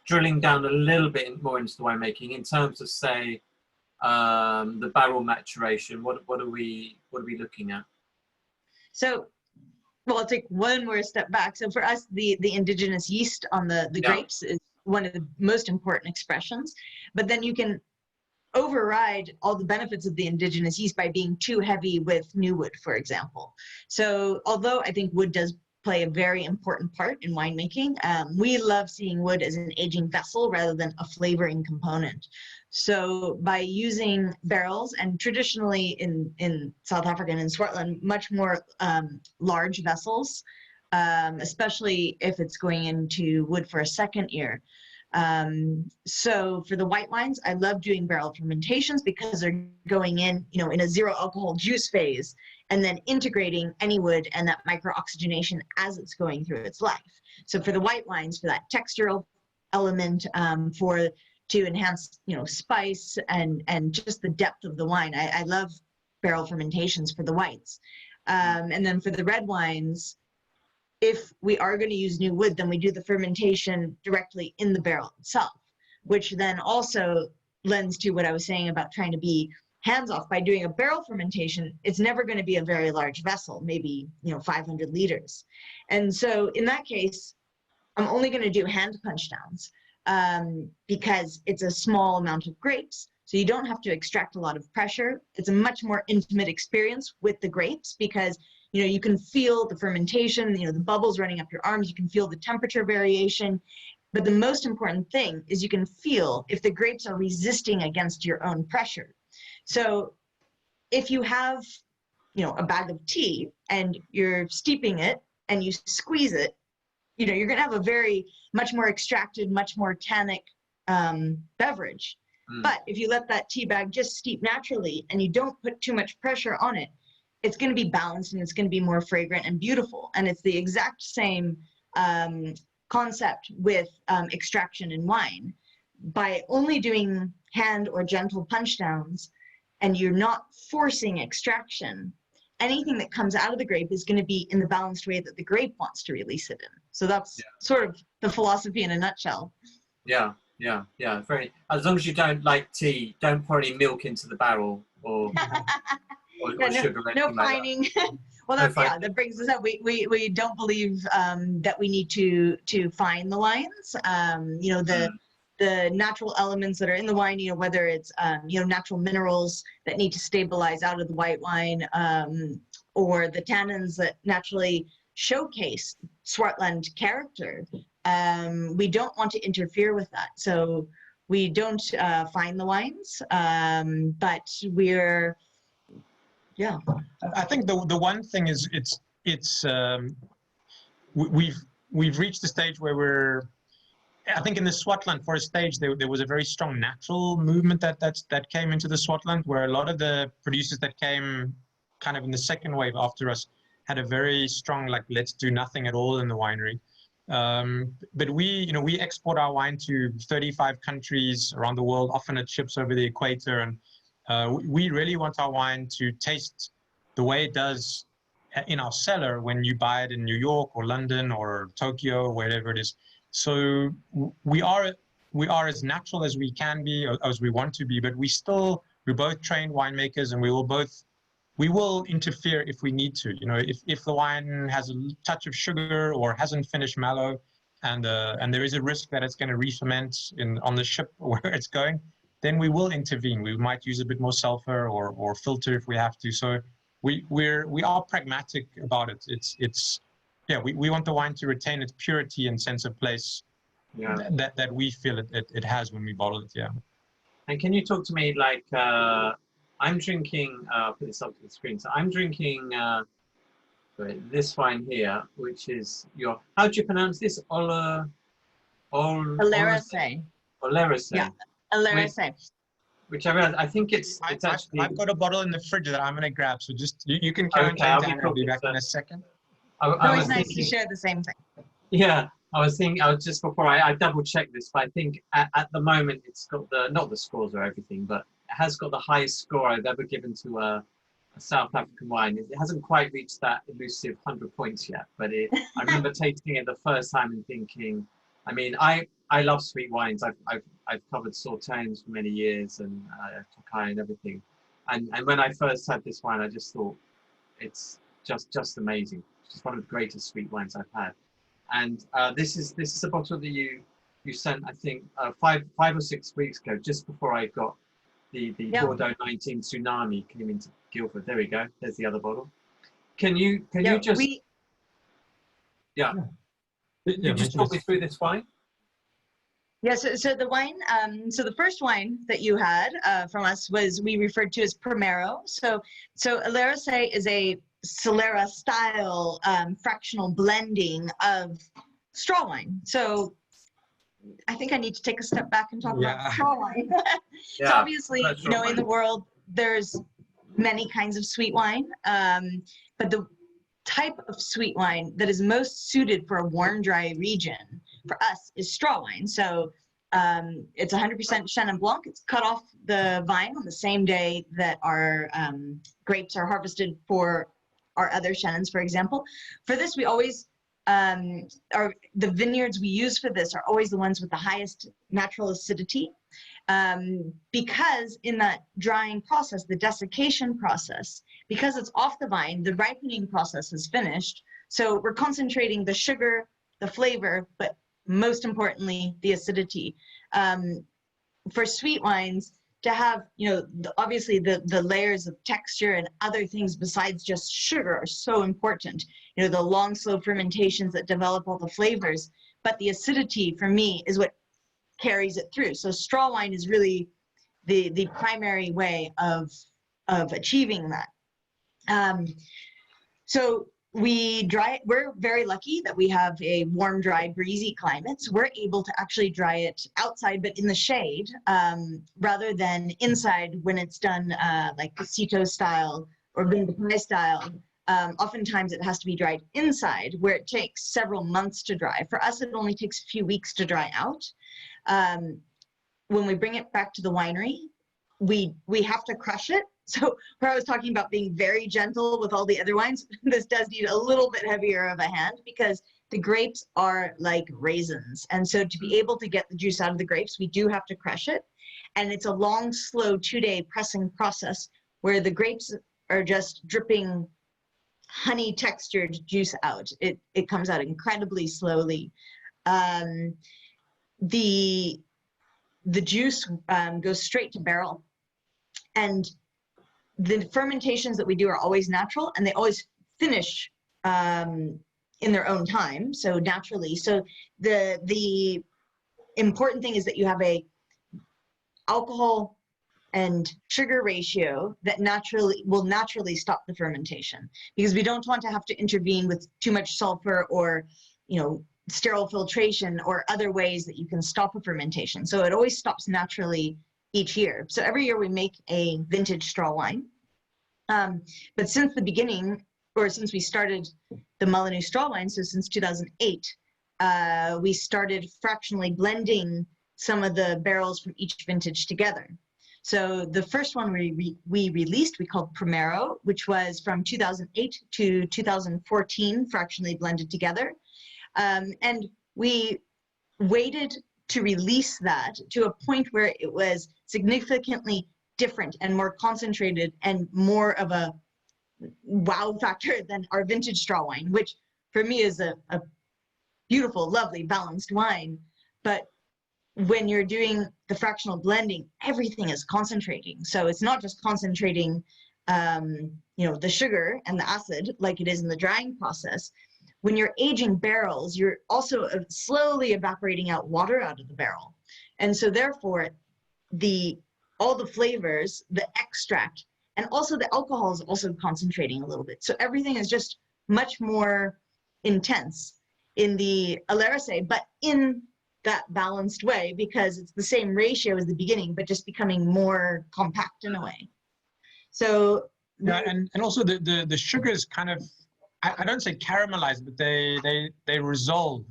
drilling down a little bit more into the winemaking, in terms of, say, the barrel maturation, what are we looking at? So, well, I'll take one more step back. So for us, the indigenous yeast on the grapes is one of the most important expressions, but then you can override all the benefits of the indigenous yeast by being too heavy with new wood, for example. So although I think wood does play a very important part in winemaking, we love seeing wood as an aging vessel rather than a flavoring component. So by using barrels, and traditionally in South Africa and in Swartland, much more large vessels, especially if it's going into wood for a second year. So for the white wines, I love doing barrel fermentations because they're going in, in a zero alcohol juice phase, and then integrating any wood and that micro-oxygenation as it's going through its life. So for the white wines, for that textural element, to enhance, spice and just the depth of the wine, I love barrel fermentations for the whites. And then for the red wines, if we are going to use new wood, then we do the fermentation directly in the barrel itself, which then also lends to what I was saying about trying to be hands-off. By doing a barrel fermentation, it's never going to be a very large vessel, maybe 500 liters. And so in that case, I'm only going to do hand punch downs because it's a small amount of grapes. So you don't have to extract a lot of pressure. It's a much more intimate experience with the grapes because you can feel the fermentation, the bubbles running up your arms, you can feel the temperature variation. But the most important thing is you can feel if the grapes are resisting against your own pressure. So if you have, a bag of tea and you're steeping it and you squeeze it, you're going to have a very much more extracted, much more tannic beverage. But if you let that tea bag just steep naturally and you don't put too much pressure on it, it's going to be balanced and it's going to be more fragrant and beautiful. And it's the exact same concept with extraction in wine. By only doing hand or gentle punch downs and you're not forcing extraction, anything that comes out of the grape is going to be in the balanced way that the grape wants to release it in. So that's sort of the philosophy in a nutshell. Yeah. Very. As long as you don't like tea, don't pour any milk into the barrel or sugar. No fining. Well, that brings us up. We don't believe that we need to fine the wines. The natural elements that are in the wine, whether it's natural minerals that need to stabilize out of the white wine, or the tannins that naturally showcase Swartland character. We don't want to interfere with that. So we don't fine the wines, but we're, I think the one thing is we've reached the stage where I think in the Swartland for a stage there was a very strong natural movement that came into the Swartland, where a lot of the producers that came kind of in the second wave after us had a very strong let's do nothing at all in the winery. But we export our wine to 35 countries around the world, often it ships over the equator, and we really want our wine to taste the way it does in our cellar when you buy it in New York or London or Tokyo or wherever it is. So we are as natural as we can be, or as we want to be, but we're both trained winemakers, and we will interfere if we need to. If the wine has a touch of sugar or hasn't finished mallow, and there is a risk that it's going to re-ferment on the ship where it's going, then we will intervene. We might use a bit more sulfur or filter if we have to. So we are pragmatic about it. We want the wine to retain its purity and sense of place that we feel it has when we bottle it. Yeah. And can you talk to me I'm drinking, put this up to the screen. So I'm drinking this wine here, which is how do you pronounce this? Oleracé. Oleracé. Yeah, Oleracé. Which I think it's actually. I've got a bottle in the fridge that I'm going to grab. So just you can carry on. I'll be back in a second. I was nice to share the same thing. Yeah, I was just before I double checked this, but I think at the moment it's got not the scores or everything, but it has got the highest score I've ever given to a South African wine. It hasn't quite reached that elusive 100 points yet, but I remember tasting it the first time and thinking, I mean, I love sweet wines. I've covered Sauternes for many years and Tokai and everything. And when I first had this wine, I just thought it's just amazing. It's just one of the greatest sweet wines I've had. And this is a bottle that you sent, I think, 5 or 6 weeks ago, just before I got the Bordeaux 19 tsunami came into Guildford. There we go. There's the other bottle. Can you just you just talk me through this wine? Yeah, so the wine, so the first wine that you had from us was we referred to as Primero. So Alerce is a Solera style fractional blending of straw wine. So I think I need to take a step back and talk about straw wine. So obviously, you know, in the world, there's many kinds of sweet wine, but the type of sweet wine that is most suited for a warm, dry region for us is straw wine. So it's 100% Chenin Blanc. It's cut off the vine on the same day that our grapes are harvested for our other Chenins, for example. For this, we always, the vineyards we use for this are always the ones with the highest natural acidity, because in that drying process, the desiccation process, because it's off the vine, the ripening process is finished. So we're concentrating the sugar, the flavor, but most importantly, the acidity. For sweet wines, to have, you know, obviously the layers of texture and other things besides just sugar are so important. You know, the long, slow fermentations that develop all the flavors, but the acidity for me is what carries it through. So straw wine is really the primary way of achieving that. So we dry, we're very lucky that we have a warm, dry, breezy climate. So we're able to actually dry it outside, but in the shade, rather than inside when it's done like Casito style or Vindapie style. Oftentimes it has to be dried inside where it takes several months to dry. For us, it only takes a few weeks to dry out. When we bring it back to the winery, we have to crush it. So where I was talking about being very gentle with all the other wines, this does need a little bit heavier of a hand because the grapes are like raisins. And so to be able to get the juice out of the grapes, we do have to crush it. And it's a long, slow 2-day pressing process where the grapes are just dripping honey textured juice out. It comes out incredibly slowly. The juice goes straight to barrel. And the fermentations that we do are always natural, and they always finish in their own time, so naturally. So the important thing is that you have a alcohol and sugar ratio that will naturally stop the fermentation, because we don't want to have to intervene with too much sulfur or, you know, sterile filtration or other ways that you can stop a fermentation. So it always stops naturally each year. So every year we make a vintage straw wine. But since the beginning, or since we started the Mullineux straw wine, so since 2008, we started fractionally blending some of the barrels from each vintage together. So the first one we released, we called Primero, which was from 2008 to 2014, fractionally blended together. And we waited to release that to a point where it was significantly different and more concentrated and more of a wow factor than our vintage straw wine, which for me is a beautiful, lovely, balanced wine. But when you're doing the fractional blending, everything is concentrating. So it's not just concentrating, you know, the sugar and the acid like it is in the drying process. When you're aging barrels, you're also slowly evaporating out water out of the barrel. And so therefore, all the flavors, the extract, and also the alcohol is also concentrating a little bit. So everything is just much more intense in the Alerce, but in that balanced way, because it's the same ratio as the beginning, but just becoming more compact in a way. So yeah, and also the sugars kind of, I don't say caramelize, but they resolve.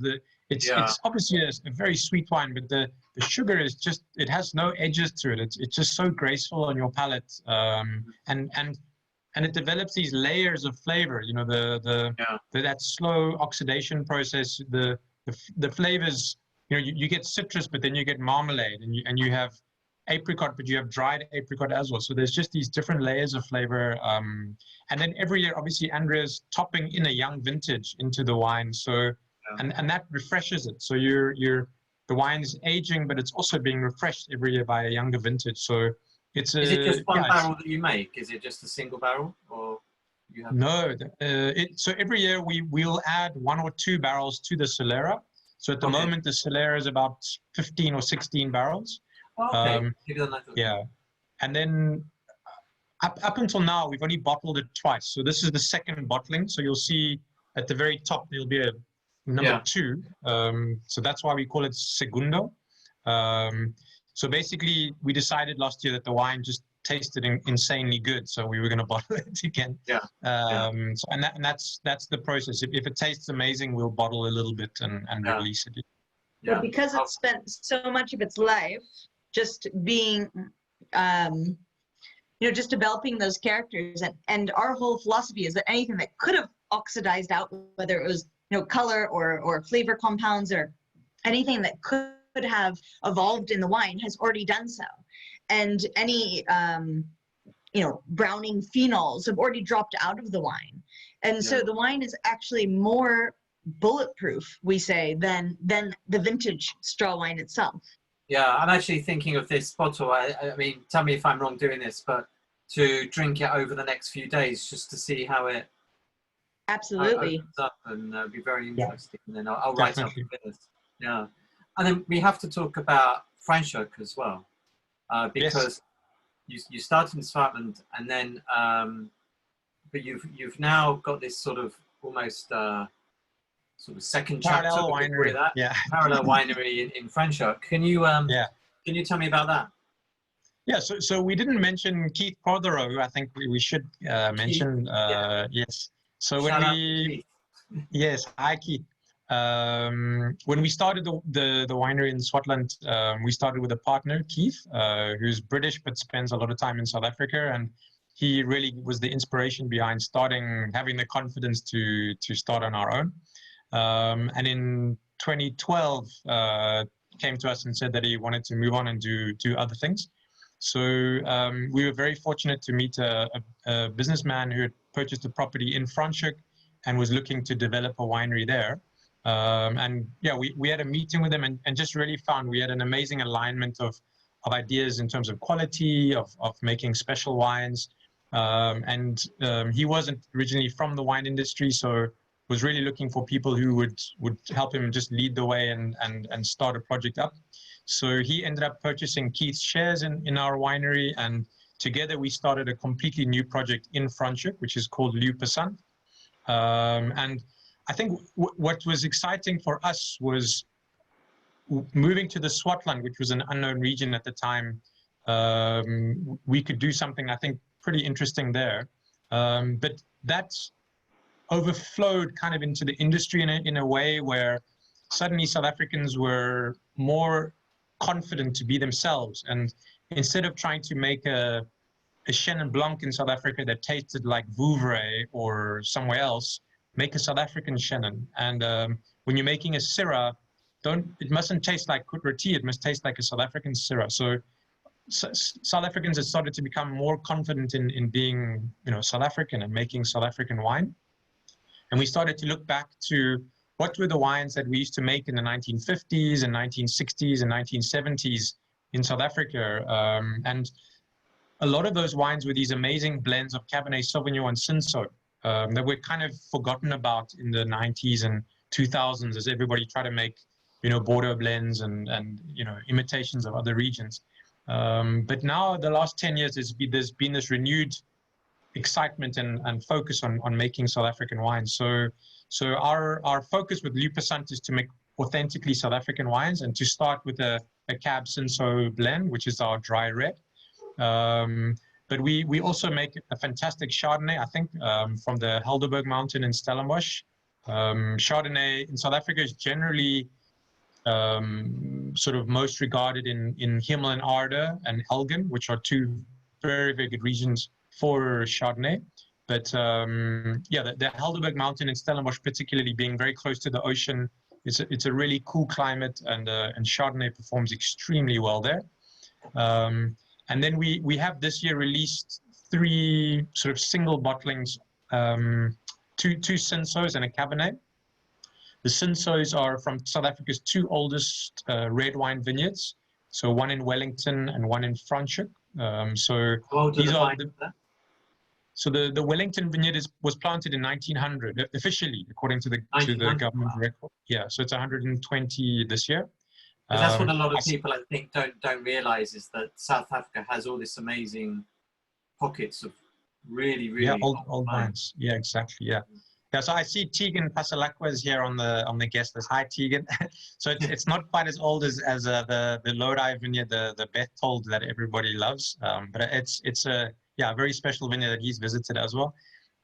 It's obviously a very sweet wine, but the sugar is just, it has no edges to it. It's just so graceful on your palate, and it develops these layers of flavor. You know, that slow oxidation process. The flavors. You know, you get citrus, but then you get marmalade, and you have apricot, but you have dried apricot as well. So there's just these different layers of flavor. And then every year, obviously, Andrea's topping in a young vintage into the wine. So, and that refreshes it. So the wine is aging, but it's also being refreshed every year by a younger vintage. So it's Is it just one barrel that you make? Is it just a single barrel, or you have? No. So every year we'll add 1 or 2 barrels to the Solera. So at the moment, the Celera is about 15 or 16 barrels. Okay. Yeah. And then up until now, we've only bottled it twice. So this is the second bottling. So you'll see at the very top, there'll be a number 2. So that's why we call it Segundo. So basically, we decided last year that the wine just tasted insanely good, so we were going to bottle it again. So, and that's the process. If it tastes amazing, we'll bottle a little bit and release it. But because it's spent so much of its life just being, just developing those characters, and our whole philosophy is that anything that could have oxidized out, whether it was color or flavor compounds or anything that could have evolved in the wine, has already done so. And any browning phenols have already dropped out of the wine. And so the wine is actually more bulletproof, we say, than the vintage straw wine itself. Yeah, I'm actually thinking of this bottle. I mean, tell me if I'm wrong doing this, but to drink it over the next few days just to see how it absolutely opens up, and be very interesting. And then I'll write up this. Yeah. And then we have to talk about Franschhoek as well, because you started in Scotland, and then but you've now got this sort of almost sort of second chapter, parallel winery. Parallel winery in Franschhoek. Can you tell me about that? Yeah, so we didn't mention Keith Prothero, who I think we should mention. Yes. So Shout out to Keith. Yes, hi Keith. When we started the winery in Scotland, we started with a partner, Keith, who's British but spends a lot of time in South Africa, and he really was the inspiration behind having the confidence to start on our own. And in 2012, came to us and said that he wanted to move on and do other things. So we were very fortunate to meet a businessman who had purchased a property in Franschhoek and was looking to develop a winery there. And we had a meeting with him and just really found we had an amazing alignment of ideas in terms of quality, of making special wines. And he wasn't originally from the wine industry, so was really looking for people who would help him just lead the way and start a project up. So he ended up purchasing Keith's shares in our winery, and together we started a completely new project in Franschhoek, which is called Leeu. And I think what was exciting for us was moving to the Swartland, which was an unknown region at the time. We could do something, I think, pretty interesting there. But that's overflowed kind of into the industry in a way where suddenly South Africans were more confident to be themselves. And instead of trying to make a Chenin Blanc in South Africa that tasted like Vouvray or somewhere else, make a South African Chenin. And when you're making a Syrah, it mustn't taste like Côte Rôtie, it must taste like a South African Syrah. So South Africans have started to become more confident in being, South African and making South African wine. And we started to look back to what were the wines that we used to make in the 1950s and 1960s and 1970s in South Africa. And a lot of those wines were these amazing blends of Cabernet Sauvignon and Cinsault that were kind of forgotten about in the 90s and 2000s as everybody tried to make, Bordeaux blends and imitations of other regions. But now the last 10 years, there's been this renewed excitement and focus on making South African wines. So our focus with Leeu is to make authentically South African wines, and to start with a Cab Cinsault blend, which is our dry red. But we also make a fantastic Chardonnay, I think, from the Helderberg Mountain in Stellenbosch. Chardonnay in South Africa is generally sort of most regarded in Hemel and Arde and Elgin, which are two very, very good regions for Chardonnay. But the Helderberg Mountain in Stellenbosch, particularly being very close to the ocean, it's a really cool climate, and Chardonnay performs extremely well there. And then we have this year released 3 sort of single bottlings, 2 Cinsauts and a Cabernet. The Cinsauts are from South Africa's 2 oldest red wine vineyards, so one in Wellington and one in Franschhoek. So these are So the Wellington vineyard was planted in 1900 officially, according to the government record. Yeah, so it's 120 this year. But that's what a lot of people, I think, don't realise, is that South Africa has all this amazing pockets of really, really old vines. Yeah, exactly. Yeah. Yeah, so I see Tegan Pasalakwa is here on the guest list. Hi, Tegan. So it's not quite as old as the Lodi vineyard, the Berthold that everybody loves, but it's a very special vineyard that he's visited as well.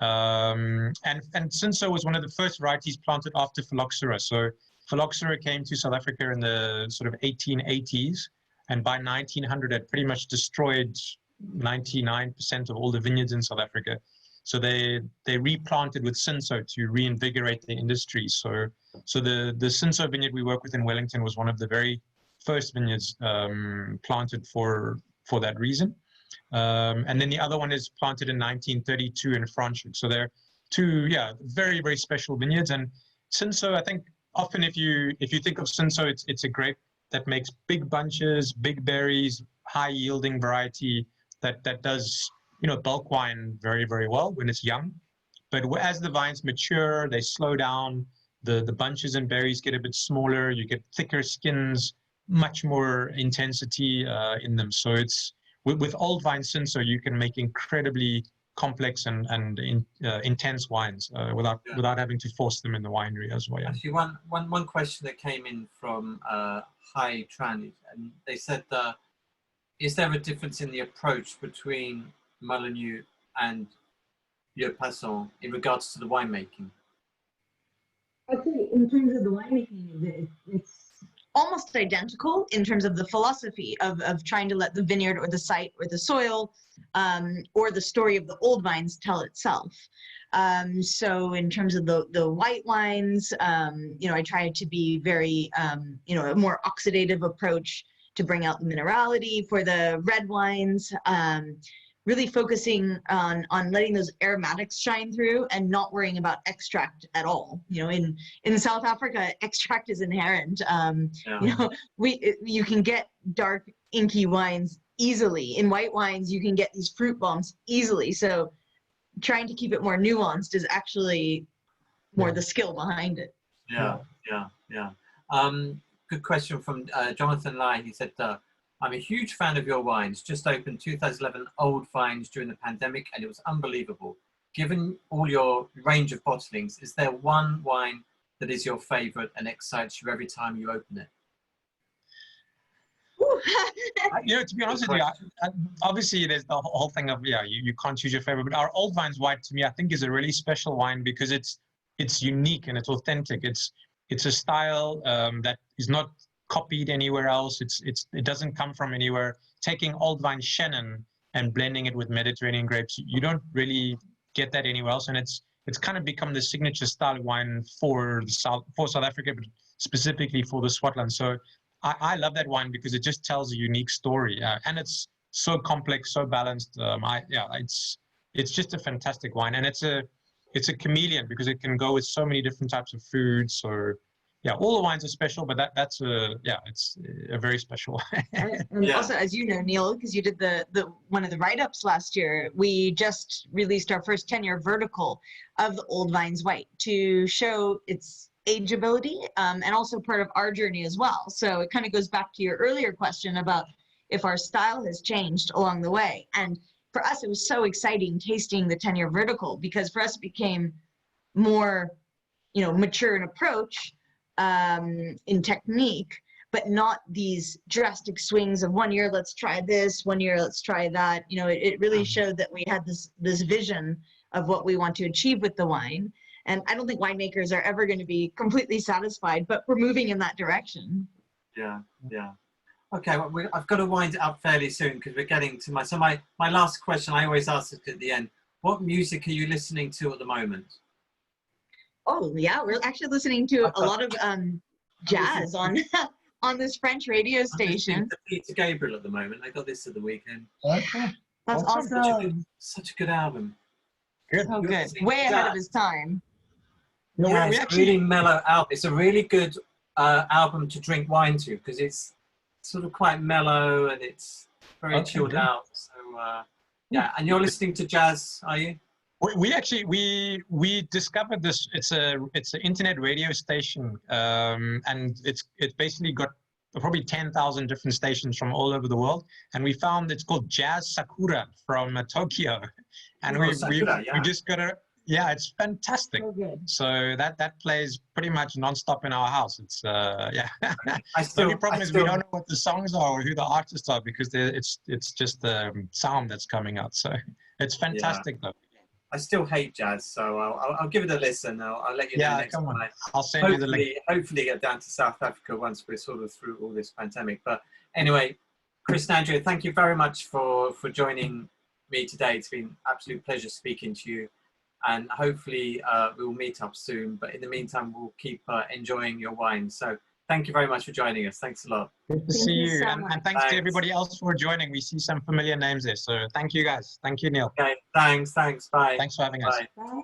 And Cinsault was one of the first varieties planted after phylloxera. So phylloxera came to South Africa in the sort of 1880s, and by 1900 it pretty much destroyed 99% of all the vineyards in South Africa. So they replanted with Cinsault to reinvigorate the industry. So the Cinsault vineyard we work with in Wellington was one of the very first vineyards planted for that reason. And then the other one is planted in 1932 in Franschhoek. So they're two, very, very special vineyards. And Cinsault, I think often if you think of Cinsault, it's a grape that makes big bunches, big berries, high yielding variety that does bulk wine very, very well when it's young. But as the vines mature, they slow down, the bunches and berries get a bit smaller, you get thicker skins, much more intensity in them. So it's with old vine Cinsault, you can make incredibly complex and intense wines without having to force them in the winery as well. Yeah. Actually, one question that came in from Hai Tran, and they said, is there a difference in the approach between Mullineux and Leeu in regards to the winemaking? I'd say in terms of the winemaking, it's almost identical in terms of the philosophy of trying to let the vineyard or the site or the soil or the story of the old vines tell itself. So in terms of the white wines, I try to be very, a more oxidative approach to bring out the minerality. For the red wines, really focusing on letting those aromatics shine through and not worrying about extract at all. In South Africa, extract is inherent. You can get dark, inky wines easily. In white wines, you can get these fruit bombs easily. So trying to keep it more nuanced is actually more the skill behind it. Yeah. Good question from Jonathan Lai. He said, I'm a huge fan of your wines. Just opened 2011 Old Vines during the pandemic, and it was unbelievable. Given all your range of bottlings, is there one wine that is your favorite and excites you every time you open it? To be honest with you, obviously there's the whole thing of, you can't choose your favorite, but our Old Vines white, to me, I think is a really special wine because it's unique and it's authentic. It's a style that is not copied anywhere else. It doesn't come from anywhere. Taking Old Vine Chenin and blending it with Mediterranean grapes, you don't really get that anywhere else, and it's kind of become the signature style of wine for South Africa, but specifically for the Swartland. So I love that wine because it just tells a unique story, and it's so complex, so balanced. It's just a fantastic wine, and it's a chameleon because it can go with so many different types of foods. Or all the wines are special, but it's a very special wine. And also, as you know, Neil, because you did the one of the write-ups last year, we just released our first 10-year vertical of the Old Vines White to show its ageability and also part of our journey as well. So it kind of goes back to your earlier question about if our style has changed along the way. And for us, it was so exciting tasting the 10-year vertical because for us it became more, mature in approach, in technique, but not these drastic swings of 1 year let's try this, 1 year let's try that. It really showed that we had this vision of what we want to achieve with the wine. And I don't think winemakers are ever going to be completely satisfied, but we're moving in that direction. Yeah. Okay, well, I've got to wind it up fairly soon because we're getting to my last question. I always ask it at the end. What music are you listening to at the moment? Oh yeah, we're actually listening to a lot of jazz on on this French radio station. To Peter Gabriel at the moment. I got this at the weekend. Okay. That's awesome. Such a good album. Good. So good. Way ahead of his time. Yeah, it's actually a really mellow album. It's a really good album to drink wine to because it's sort of quite mellow and it's very chilled out. So Yeah, and you're listening to jazz, are you? We actually we discovered this. It's an internet radio station, and it's basically got probably 10,000 different stations from all over the world. And we found it's called Jazz Sakura from Tokyo, and we just got a it's fantastic. So good. So that plays pretty much nonstop in our house. It's yeah. The only problem is we don't know what the songs are or who the artists are because it's just the sound that's coming out. So it's fantastic though. I still hate jazz, so I'll give it a listen. I'll let you know next come on. time. I'll send you the link. Hopefully get down to South Africa once we're sort of through all this pandemic. But anyway, Chris and Andrea, thank you very much for joining me today. It's been an absolute pleasure speaking to you. And hopefully we'll meet up soon. But in the meantime, we'll keep enjoying your wine. So thank you very much for joining us. Thanks a lot. Good to see you. So and thanks to everybody else for joining. We see some familiar names there. So thank you guys. Thank you, Neil. Okay, thanks. Bye. Thanks for having us. Bye. Bye.